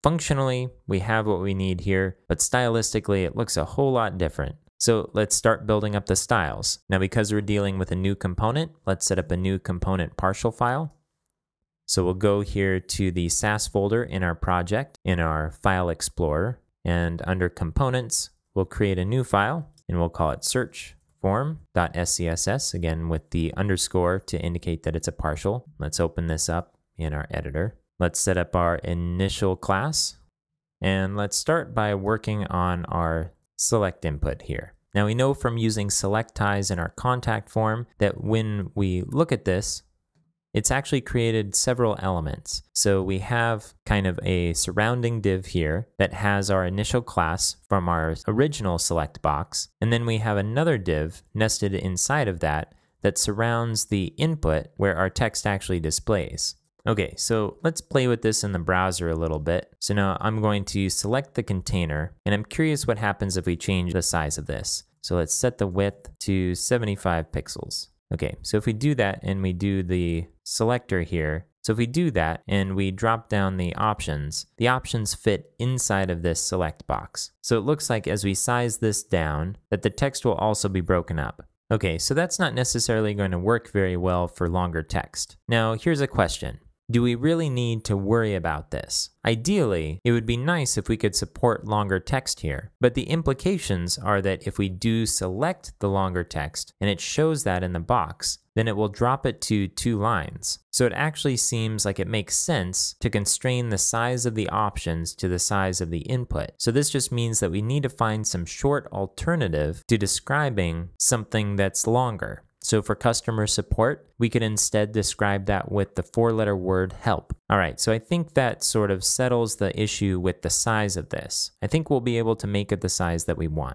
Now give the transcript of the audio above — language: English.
functionally, we have what we need here, but stylistically, it looks a whole lot different. So let's start building up the styles. Now, because we're dealing with a new component, let's set up a new component partial file. So we'll go here to the SAS folder in our project, in our File Explorer, and under Components, we'll create a new file, and we'll call it search form.scss, again with the underscore to indicate that it's a partial. Let's open this up in our editor. Let's set up our initial class, and let's start by working on our select input here. Now we know from using select ties in our contact form that when we look at this, it's actually created several elements. So we have kind of a surrounding div here that has our initial class from our original select box, and then we have another div nested inside of that that surrounds the input where our text actually displays. Okay, so let's play with this in the browser a little bit. So now I'm going to select the container, and I'm curious what happens if we change the size of this. So let's set the width to 75 pixels. Okay, so if we do that and we do the selector here, so if we do that and we drop down the options fit inside of this select box. So it looks like as we size this down, that the text will also be broken up. Okay, so that's not necessarily going to work very well for longer text. Now, here's a question. Do we really need to worry about this? Ideally, it would be nice if we could support longer text here, but the implications are that if we do select the longer text and it shows that in the box, then it will drop it to 2 lines. So it actually seems like it makes sense to constrain the size of the options to the size of the input. So this just means that we need to find some short alternative to describing something that's longer. So for customer support, we could instead describe that with the 4-letter word help. All right, so I think that sort of settles the issue with the size of this. I think we'll be able to make it the size that we want.